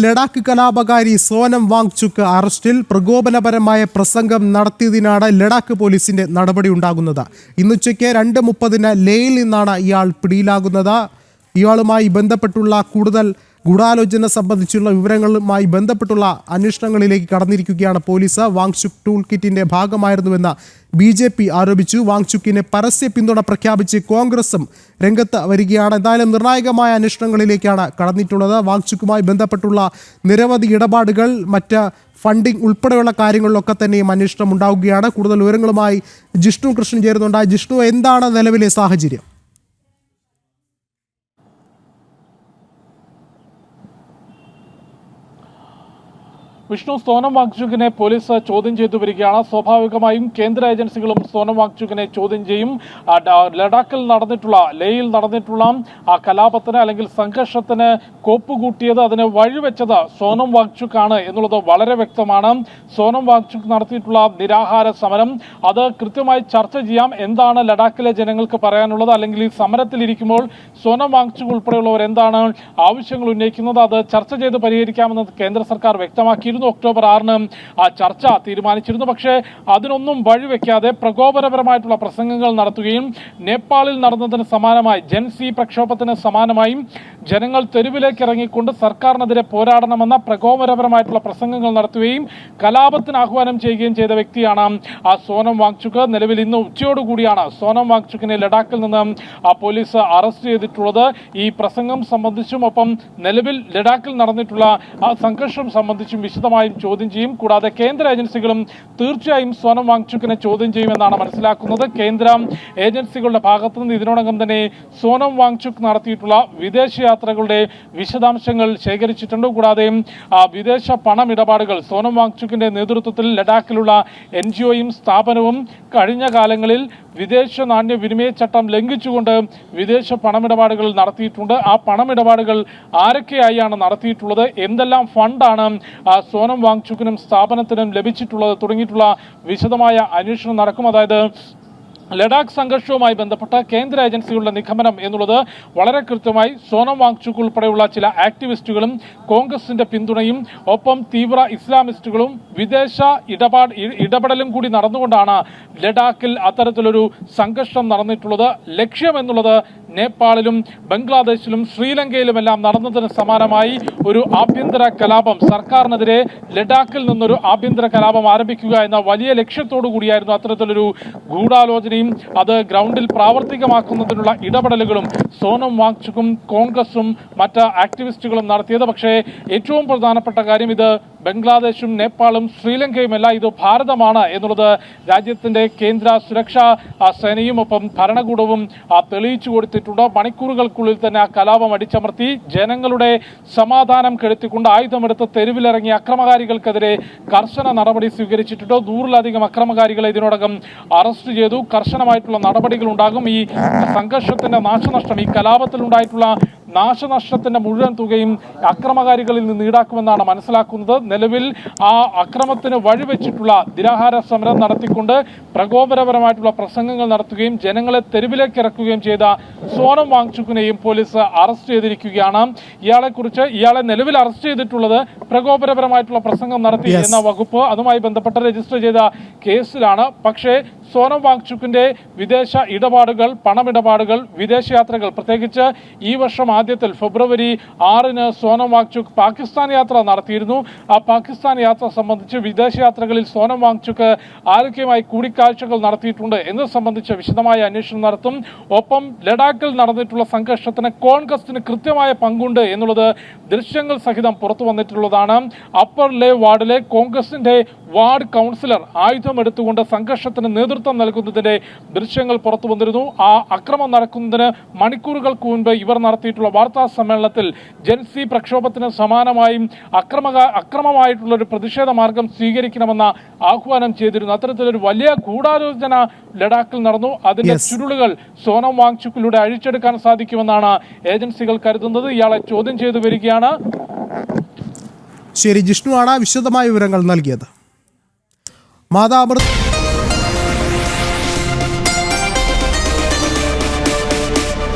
ലഡാക്ക് കലാപകാരി സോനം വാങ്ചുക്ക് അറസ്റ്റിൽ. പ്രകോപനപരമായ പ്രസംഗം നടത്തിയതിനാണ് ലഡാക്ക് പോലീസിന്റെ നടപടി ഉണ്ടാകുന്നത്. ഇന്നുച്ചയ്ക്ക് 2:30 ലേയിൽ നിന്നാണ് ഇയാൾ പിടിയിലാകുന്നത്. ഇയാളുമായി ബന്ധപ്പെട്ടുള്ള കൂടുതൽ ഗൂഢാലോചന സംബന്ധിച്ചുള്ള വിവരങ്ങളുമായി ബന്ധപ്പെട്ടുള്ള അന്വേഷണങ്ങളിലേക്ക് കടന്നിരിക്കുകയാണ് പോലീസ്. വാങ്ചുക്ക് ടൂൾ കിറ്റിന്റെ ഭാഗമായിരുന്നുവെന്ന് BJP ആരോപിച്ചു. വാങ്ചുക്കിനെ പരസ്യ പിന്തുണ പ്രഖ്യാപിച്ച് കോൺഗ്രസും രംഗത്ത് വരികയാണ്. എന്തായാലും നിർണായകമായ അന്വേഷണങ്ങളിലേക്കാണ് കടന്നിട്ടുള്ളത്. വാങ്ചുക്കുമായി ബന്ധപ്പെട്ടുള്ള നിരവധി ഇടപാടുകൾ, മറ്റ് ഫണ്ടിംഗ് ഉൾപ്പെടെയുള്ള കാര്യങ്ങളിലൊക്കെ തന്നെയും അന്വേഷണം ഉണ്ടാവുകയാണ്. കൂടുതൽ വിവരങ്ങളുമായി ജിഷ്ണു കൃഷ്ണൻ ചേരുന്നുണ്ട്. ജിഷ്ണു, എന്താണ് നിലവിലെ സാഹചര്യം? വിഷ്ണു, സോനം വാങ്ചുക്കിനെ പോലീസ് ചോദ്യം ചെയ്തു വരികയാണ്. സ്വാഭാവികമായും കേന്ദ്ര ഏജൻസികളും സോനം വാങ്ചുക്കിനെ ചോദ്യം ചെയ്യും. ലഡാക്കിൽ നടന്നിട്ടുള്ള, ലേയിൽ നടന്നിട്ടുള്ള ആ കലാപത്തിന് അല്ലെങ്കിൽ സംഘർഷത്തിന് കോപ്പുകൂട്ടിയത്, അതിന് വഴിവെച്ചത് സോനം വാങ്ചുക്കാണ് എന്നുള്ളത് വളരെ വ്യക്തമാണ്. സോനം വാങ്ചുക്ക് നടത്തിയിട്ടുള്ള നിരാഹാര സമരം, അത് കൃത്യമായി ചർച്ച ചെയ്യാം. എന്താണ് ലഡാക്കിലെ ജനങ്ങൾക്ക് പറയാനുള്ളത്, അല്ലെങ്കിൽ ഈ സമരത്തിലിരിക്കുമ്പോൾ സോനം വാങ്ചുക്ക് ഉൾപ്പെടെയുള്ളവർ എന്താണ് ആവശ്യങ്ങൾ ഉന്നയിക്കുന്നത്, അത് ചർച്ച ചെയ്ത് പരിഹരിക്കാമെന്ന് കേന്ദ്ര സർക്കാർ വ്യക്തമാക്കി. ഒക്ടോബർ 6-ന് ആ ചർച്ച തീരുമാനിച്ചിരുന്നു. പക്ഷേ അതിനൊന്നും വഴിവെക്കാതെ പ്രകോപനപരമായിട്ടുള്ള പ്രസംഗങ്ങൾ നടത്തുകയും നേപ്പാളിൽ നടന്നതിന് സമാനമായി, ജൻസി പ്രക്ഷോഭത്തിന് സമാനമായും ജനങ്ങൾ തെരുവിലേക്ക് ഇറങ്ങിക്കൊണ്ട് സർക്കാരിനെതിരെ പോരാടണമെന്ന പ്രകോപനപരമായിട്ടുള്ള പ്രസംഗങ്ങൾ നടത്തുകയും കലാപത്തിന് ആഹ്വാനം ചെയ്യുകയും ചെയ്ത വ്യക്തിയാണ് ആ സോനം വാങ്ചുക്ക്. നിലവിൽ ഇന്ന് ഉച്ചയോടുകൂടിയാണ് സോനം വാങ്ചുക്കിനെ ലഡാക്കിൽ നിന്ന് ആ പോലീസ് അറസ്റ്റ് ചെയ്തിട്ടുള്ളത്. ഈ പ്രസംഗം സംബന്ധിച്ചും ഒപ്പം നിലവിൽ ലഡാക്കിൽ നടന്നിട്ടുള്ള ആ സംഘർഷം സംബന്ധിച്ചും വിശദമായും ചോദ്യം ചെയ്യും. കൂടാതെ കേന്ദ്ര ഏജൻസികളും തീർച്ചയായും സോനം വാങ്ചുക്കിനെ ചോദ്യം ചെയ്യുമെന്നാണ് മനസ്സിലാക്കുന്നത്. കേന്ദ്ര ഏജൻസികളുടെ ഭാഗത്തു നിന്ന് ഇതിനോടകം തന്നെ സോനം വാങ്ചുക്ക് നടത്തിയിട്ടുള്ള വിദേശ യാത്രകളുടെ വിശദാംശങ്ങൾ ശേഖരിച്ചിട്ടുണ്ട്. കൂടാതെ വിദേശ പണമിടപാടുകൾ, സോനം വാങ്ചുക്കിന്റെ നേതൃത്വത്തിൽ ലഡാക്കിലുള്ള NGOയും സ്ഥാപനവും കഴിഞ്ഞ കാലങ്ങളിൽ വിദേശ നാണ്യവിനിമയ ചട്ടം ലംഘിച്ചുകൊണ്ട് വിദേശ പണമിടപാടുകൾ നടത്തിയിട്ടുണ്ട്. ആ പണമിടപാടുകൾ ആരൊക്കെയായാണ് നടത്തിയിട്ടുള്ളത്, എന്തെല്ലാം ഫണ്ടാണ് സോനം വാങ്ചുക്കിനും സ്ഥാപനത്തിനും ലഭിച്ചിട്ടുള്ളത് തുടങ്ങിയിട്ടുള്ള വിശദമായ അന്വേഷണം നടക്കും. അതായത് ലഡാക്ക് സംഘർഷവുമായി ബന്ധപ്പെട്ട കേന്ദ്ര ഏജൻസികളുടെ നിഗമനം എന്നുള്ളത് വളരെ കൃത്യമായി സോനം വാങ്ചുക്ക് ഉൾപ്പെടെയുള്ള ചില ആക്ടിവിസ്റ്റുകളും കോൺഗ്രസിന്റെ പിന്തുണയും ഒപ്പം തീവ്ര ഇസ്ലാമിസ്റ്റുകളും വിദേശ ഇടപെടലും കൂടി നടന്നുകൊണ്ടാണ് ലഡാക്കിൽ അത്തരത്തിലൊരു സംഘർഷം നടന്നിട്ടുള്ളത്. ലക്ഷ്യമെന്നുള്ളത് നേപ്പാളിലും ബംഗ്ലാദേശിലും ശ്രീലങ്കയിലുമെല്ലാം നടന്നതിന് സമാനമായി ഒരു ആഭ്യന്തര കലാപം, സർക്കാരിനെതിരെ ലഡാക്കിൽ നിന്നൊരു ആഭ്യന്തര കലാപം ആരംഭിക്കുക എന്ന വലിയ ലക്ഷ്യത്തോടു കൂടിയായിരുന്നു അത്തരത്തിലൊരു ഗൂഢാലോചനയും അത് ഗ്രൗണ്ടിൽ പ്രാവർത്തികമാക്കുന്നതിനുള്ള ഇടപെടലുകളും സോനം വാങ്ചുക്കും കോൺഗ്രസും മറ്റ് ആക്ടിവിസ്റ്റുകളും നടത്തിയത്. പക്ഷേ ഏറ്റവും പ്രധാനപ്പെട്ട കാര്യം, ഇത് ബംഗ്ലാദേശും നേപ്പാളും ശ്രീലങ്കയുമല്ല, ഇത് ഭാരതമാണ് എന്നുള്ളത് രാജ്യത്തിന്റെ കേന്ദ്ര സുരക്ഷാ സേനയും ഒപ്പം ഭരണകൂടവും തെളിയിച്ചു കൊടുത്തിട്ടുണ്ട്. മണിക്കൂറുകൾക്കുള്ളിൽ തന്നെ ആ കലാപം അടിച്ചമർത്തി ജനങ്ങളുടെ സമാധാനം കെടുത്തിക്കൊണ്ട് ആയുധമെടുത്ത് തെരുവിലിറങ്ങിയ അക്രമകാരികൾക്കെതിരെ കർശന നടപടി സ്വീകരിച്ചിട്ടുണ്ട്. 100-ലധികം അക്രമകാരികളെ ഇതിനോടകം അറസ്റ്റ് ചെയ്തു. കർശനമായിട്ടുള്ള നടപടികൾ ഉണ്ടാകും. ഈ സംഘർഷത്തിന്റെ നാശനഷ്ടം, ഈ കലാപത്തിലുണ്ടായിട്ടുള്ള നാശനഷ്ടത്തിന്റെ മുഴുവൻ തുകയും അക്രമകാരികളിൽ നിന്ന് ഈടാക്കുമെന്നാണ് മനസ്സിലാക്കുന്നത്. നിലവിൽ ആ അക്രമത്തിന് വഴിവെച്ചിട്ടുള്ള നിരാഹാര സമരം നടത്തിക്കൊണ്ട് പ്രകോപനപരമായിട്ടുള്ള പ്രസംഗങ്ങൾ നടത്തുകയും ജനങ്ങളെ തെരുവിലേക്ക് ഇറക്കുകയും ചെയ്ത സോനം വാങ്ചുക്കിനെയും പോലീസ് അറസ്റ്റ് ചെയ്തിരിക്കുകയാണ്. ഇയാളെ നിലവിൽ അറസ്റ്റ് ചെയ്തിട്ടുള്ളത് പ്രകോപനപരമായിട്ടുള്ള പ്രസംഗം നടത്തി എന്ന വകുപ്പ്, അതുമായി ബന്ധപ്പെട്ട് രജിസ്റ്റർ ചെയ്ത കേസിലാണ്. പക്ഷേ സോനം വാങ്ചുക്കിന്റെ വിദേശ ഇടപാടുകൾ, പണമിടപാടുകൾ, വിദേശയാത്രകൾ, പ്രത്യേകിച്ച് ഈ വർഷം ആദ്യത്തിൽ ഫെബ്രുവരി 6-ന് സോനം വാങ്ചുക്ക് പാകിസ്ഥാൻ യാത്ര നടത്തിയിരുന്നു. ആ പാകിസ്ഥാൻ യാത്ര സംബന്ധിച്ച് വിദേശയാത്രകളിൽ സോനം വാങ്ചുക്ക് ആരൊക്കെയുമായി കൂടിക്കാഴ്ചകൾ നടത്തിയിട്ടുണ്ട് എന്നത് സംബന്ധിച്ച് വിശദമായ അന്വേഷണം നടത്തും. ഒപ്പം ലഡാക്കിൽ നടന്നിട്ടുള്ള സംഘർഷത്തിന് കോൺഗ്രസിന് കൃത്യമായ പങ്കുണ്ട് എന്നുള്ളത് ദൃശ്യങ്ങൾ സഹിതം പുറത്തു വന്നിട്ടുള്ളതാണ്. അപ്പർ ലേ വാർഡിലെ കോൺഗ്രസിന്റെ വാർഡ് കൗൺസിലർ ആയുധമെടുത്തുകൊണ്ട് സംഘർഷത്തിന് നേതൃത്വം നൽകുന്നതിന്റെ ദൃശ്യങ്ങൾ പുറത്തു വന്നിരുന്നു. ആ അക്രമം നടക്കുന്നതിന് മണിക്കൂറുകൾക്ക് മുൻപ് ഇവർ നടത്തിയിട്ടുള്ള വാർത്താ സമ്മേളനത്തിൽ ജൻസി പ്രക്ഷോഭത്തിന് സമാനമായും അക്രമമായിട്ടുള്ള ഒരു പ്രതിഷേധ മാർഗം സ്വീകരിക്കണമെന്ന ആഹ്വാനം ചെയ്തിരുന്നു. അത്തരത്തിലൊരു വലിയ ഗൂഢാലോചന ലഡാക്കിൽ നടന്നു. അതിന്റെ ചുരുളുകൾ സോനം വാങ്ചുക്കിലൂടെ അഴിച്ചെടുക്കാൻ സാധിക്കുമെന്നാണ് ഏജൻസികൾ കരുതുന്നത്. ഇയാളെ ചോദ്യം ചെയ്തു വരികയാണ്. ശരി, ജിഷ്ണു ആണ് വിശദമായ വിവരങ്ങൾ നൽകിയത്. മാതാമൃത്